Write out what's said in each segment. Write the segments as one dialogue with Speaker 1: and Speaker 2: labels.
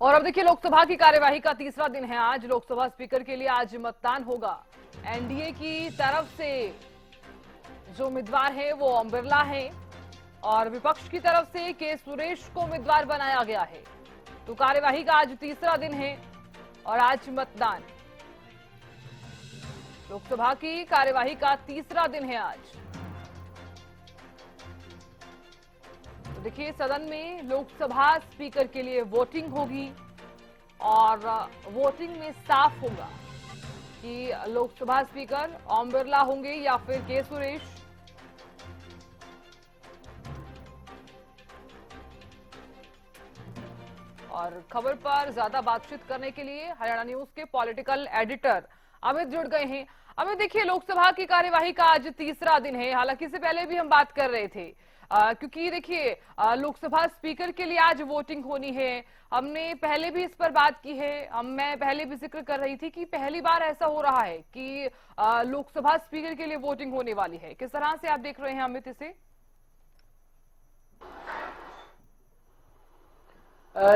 Speaker 1: और अब देखिए लोकसभा की कार्यवाही का तीसरा दिन है आज। लोकसभा स्पीकर के लिए आज मतदान होगा। एनडीए की तरफ से जो उम्मीदवार है वो ओम बिरला है और विपक्ष की तरफ से के सुरेश को उम्मीदवार बनाया गया है। तो कार्यवाही का आज तीसरा दिन है और आज मतदान। लोकसभा की कार्यवाही का तीसरा दिन है आज। तो देखिए सदन में लोकसभा स्पीकर के लिए वोटिंग होगी और वोटिंग में साफ होगा कि लोकसभा स्पीकर ओम बिरला होंगे या फिर के सुरेश। और खबर पर ज्यादा बातचीत करने के लिए हरियाणा न्यूज के पॉलिटिकल एडिटर अमित जुड़ गए हैं। अमित, देखिए लोकसभा की कार्यवाही का आज तीसरा दिन है। हालांकि इससे पहले भी हम बात कर रहे थे क्योंकि देखिए लोकसभा स्पीकर के लिए आज वोटिंग होनी है। हमने पहले भी इस पर बात की है। मैं पहले भी जिक्र कर रही थी कि पहली बार ऐसा हो रहा है कि लोकसभा स्पीकर के लिए वोटिंग होने वाली है। किस तरह से आप देख रहे हैं अमित इसे?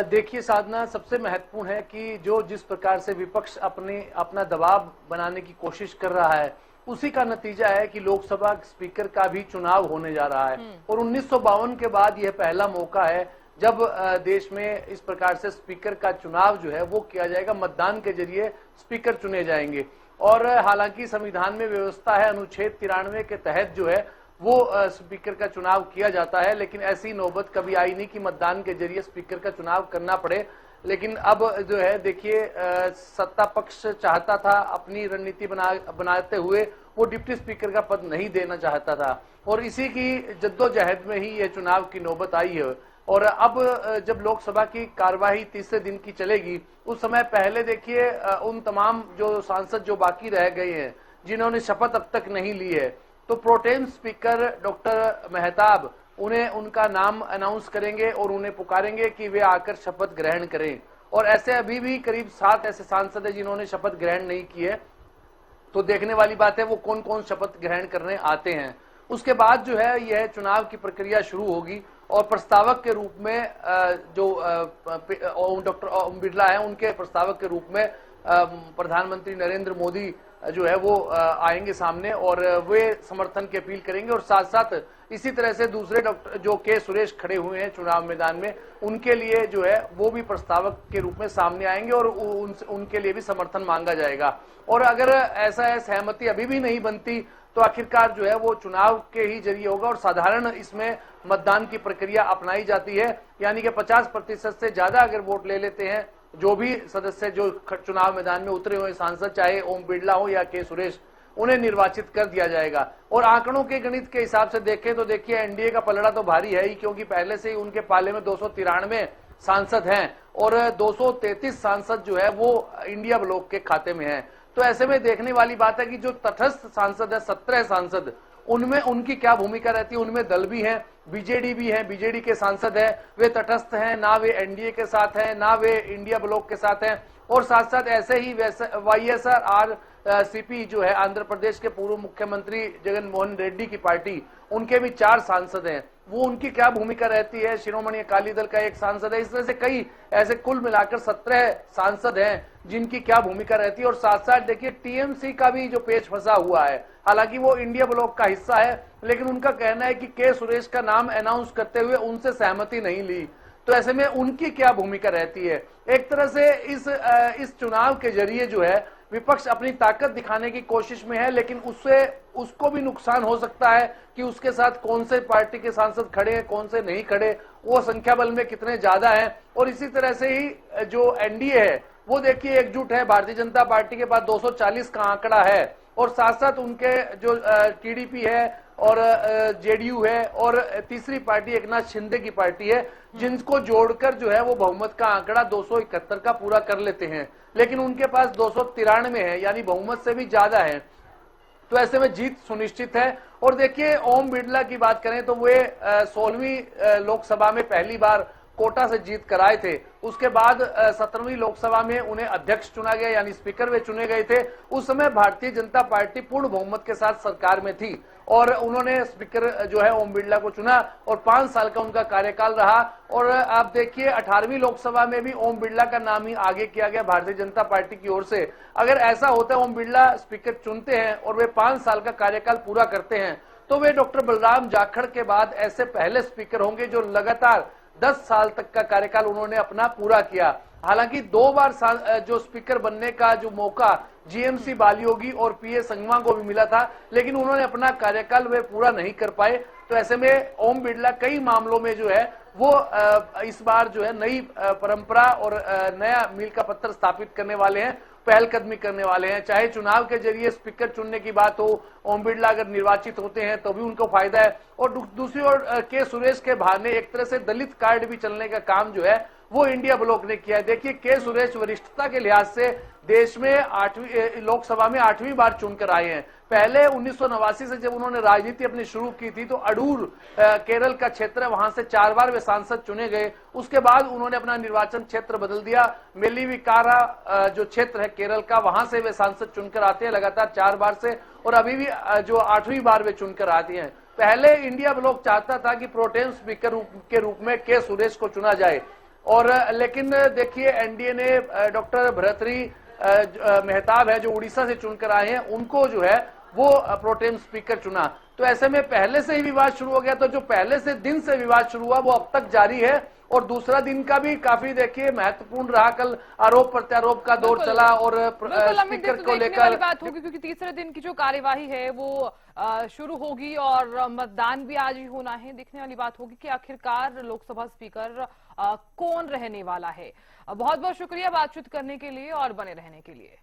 Speaker 2: देखिए साधना, सबसे महत्वपूर्ण है कि जिस प्रकार से विपक्ष अपना दबाव बनाने की कोशिश कर रहा है उसी का नतीजा है कि लोकसभा स्पीकर का भी चुनाव होने जा रहा है। और 1952 के बाद यह पहला मौका है जब देश में इस प्रकार से स्पीकर का चुनाव जो है वो किया जाएगा। मतदान के जरिए स्पीकर चुने जाएंगे। और हालांकि संविधान में व्यवस्था है, अनुच्छेद 93 के तहत जो है वो स्पीकर का चुनाव किया जाता है, लेकिन ऐसी नौबत कभी आई नहीं कि मतदान के जरिए स्पीकर का चुनाव करना पड़े। लेकिन अब जो है देखिए सत्ता पक्ष चाहता था अपनी रणनीति बनाते हुए वो डिप्टी स्पीकर का पद नहीं देना चाहता था और इसी की जद्दोजहद में ही ये चुनाव की नौबत आई है। और अब जब लोकसभा की कार्यवाही तीसरे दिन की चलेगी उस समय पहले देखिए उन तमाम जो सांसद जो बाकी रह गए हैं जिन्होंने शपथ अब तक नहीं ली है, तो प्रोटेम स्पीकर डॉक्टर मेहताब उन्हें उनका नाम अनाउंस करेंगे और उन्हें पुकारेंगे कि वे आकर शपथ ग्रहण करें। और ऐसे अभी भी करीब 7 ऐसे सांसद हैं जिन्होंने शपथ ग्रहण नहीं की है। तो देखने वाली बात है वो कौन कौन शपथ ग्रहण करने आते हैं। उसके बाद जो है यह चुनाव की प्रक्रिया शुरू होगी और प्रस्तावक के रूप में जो डॉक्टर ओम बिरला है उनके प्रस्तावक के रूप में प्रधानमंत्री नरेंद्र मोदी जो है वो आएंगे सामने और वे समर्थन की अपील करेंगे। और साथ साथ इसी तरह से दूसरे डॉक्टर जो के सुरेश खड़े हुए हैं चुनाव मैदान में, उनके लिए जो है वो भी प्रस्तावक के रूप में सामने आएंगे और उनके लिए भी समर्थन मांगा जाएगा। और अगर ऐसा है सहमति अभी भी नहीं बनती तो आखिरकार जो है वो चुनाव के ही जरिए होगा। और साधारण इसमें मतदान की प्रक्रिया अपनाई जाती है, यानी कि 50% से ज्यादा अगर वोट ले लेते हैं जो भी सदस्य जो चुनाव मैदान में उतरे हुए सांसद, चाहे ओम बिरला हो या के सुरेश, उन्हें निर्वाचित कर दिया जाएगा। और आंकड़ों के गणित के हिसाब से देखें तो देखिए एनडीए का पलड़ा तो भारी है ही, क्योंकि पहले से ही उनके पाले में 293 सांसद हैं और 233 सांसद जो है वो इंडिया ब्लॉक के खाते में हैं। तो ऐसे में देखने वाली बात है कि जो तटस्थ सांसद है 17 सांसद, उनमें उनकी क्या भूमिका रहती है। उनमें दल भी हैं, बीजेडी भी है, बीजेडी के सांसद है, वे तटस्थ हैं, ना वे एनडीए के साथ हैं ना वे इंडिया ब्लॉक के साथ हैं। और साथ साथ ऐसे ही वाईएसआर सीपी जो है आंध्र प्रदेश के पूर्व मुख्यमंत्री जगन मोहन रेड्डी की पार्टी, उनके भी 4 सांसद हैं। वो उनकी क्या भूमिका रहती है। शिरोमणि अकाली दल का 1 सांसद है। इस तरह से कई ऐसे कुल मिलाकर 17 सांसद हैं जिनकी क्या भूमिका रहती है। और साथ साथ देखिए टीएमसी का भी जो पेच फंसा हुआ है, हालांकि वो इंडिया ब्लॉक का हिस्सा है, लेकिन उनका कहना है कि के सुरेश का नाम अनाउंस करते हुए उनसे सहमति नहीं ली। तो ऐसे में उनकी क्या भूमिका रहती है। एक तरह से इस चुनाव के जरिए जो है विपक्ष अपनी ताकत दिखाने की कोशिश में है, लेकिन उससे उसको भी नुकसान हो सकता है कि उसके साथ कौन से पार्टी के सांसद खड़े हैं, कौन से नहीं खड़े, वो संख्या बल में कितने ज्यादा हैं। और इसी तरह से ही जो एनडीए है वो देखिए एकजुट है। भारतीय जनता पार्टी के पास 240 का आंकड़ा है और साथ साथ उनके जो टीडीपी है और जेडीयू है और तीसरी पार्टी एकनाथ शिंदे की पार्टी है, जिनको जोड़कर जो है वो बहुमत का आंकड़ा 271 का पूरा कर लेते हैं। लेकिन उनके पास 293 है, यानी बहुमत से भी ज्यादा है। तो ऐसे में जीत सुनिश्चित है। और देखिए ओम बिरला की बात करें तो वे 16वीं लोकसभा में पहली बार कोटा से जीत कर आए थे। उसके बाद 17वीं लोकसभा में उन्हें अध्यक्ष चुना गया, यानी स्पीकर वे चुने गए थे। उस समय भारतीय जनता पार्टी पूर्ण बहुमत के साथ सरकार में थी और उन्होंने स्पीकर जो है ओम बिरला को चुना और 5 साल का उनका कार्यकाल रहा। और आप देखिए 18वीं लोकसभा में भी ओम बिरला का नाम ही आगे किया गया भारतीय जनता पार्टी की ओर से। अगर ऐसा होता है ओम बिरला स्पीकर चुनते हैं और वे 5 साल का कार्यकाल पूरा करते हैं तो वे डॉक्टर बलराम जाखड़ के बाद ऐसे पहले स्पीकर होंगे जो लगातार 10 साल तक का कार्यकाल उन्होंने अपना पूरा किया। हालांकि 2 बार जो स्पीकर बनने का जो मौका जीएमसी बालियोगी और पीए संगमा को भी मिला था, लेकिन उन्होंने अपना कार्यकाल वे पूरा नहीं कर पाए। तो ऐसे में ओम बिरला कई मामलों में जो है वो इस बार जो है नई परंपरा और नया मील का पत्थर स्थापित करने वाले हैं, पहलकदमी करने वाले हैं। चाहे चुनाव के जरिए स्पीकर चुनने की बात हो, ओम बिरला अगर निर्वाचित होते हैं तो भी उनको फायदा है। और दूसरी ओर के सुरेश के बहाने एक तरह से दलित कार्ड भी चलने का काम जो है वो इंडिया ब्लॉक ने किया है। देखिए के सुरेश वरिष्ठता के लिहाज से देश में 8वीं लोकसभा में 8वीं बार चुनकर आए हैं। पहले 1989 से जब उन्होंने राजनीति अपनी शुरू की थी तो अडूर केरल का क्षेत्र है, वहां से 4 बार वे सांसद चुने गए। उसके बाद उन्होंने अपना निर्वाचन क्षेत्र बदल दिया। मेलीविकारा जो क्षेत्र है केरल का, वहां से वे सांसद चुनकर आते हैं लगातार 4 बार से, और अभी भी जो 8वीं बार वे चुनकर आती हैं। पहले इंडिया ब्लॉक चाहता था कि प्रोटेम स्पीकर के रूप में के सुरेश को चुना जाए, और लेकिन देखिए एनडीए ने डॉक्टर भर्तृहरि मेहताब है जो उड़ीसा से चुनकर आए हैं, उनको जो है वो प्रोटेम स्पीकर चुना। तो ऐसे में पहले से ही विवाद शुरू हो गया। तो जो पहले से दिन से विवाद शुरू हुआ वो अब तक जारी है, और दूसरा दिन का भी काफी देखिए महत्वपूर्ण रहा। कल आरोप प्रत्यारोप का दौर चला और स्पीकर को लेकर
Speaker 1: बात होगी, क्योंकि तीसरे दिन की जो कार्यवाही है वो शुरू होगी और मतदान भी आज ही होना है। देखने वाली बात होगी कि आखिरकार लोकसभा स्पीकर कौन रहने वाला है। बहुत बहुत शुक्रिया बातचीत करने के लिए और बने रहने के लिए।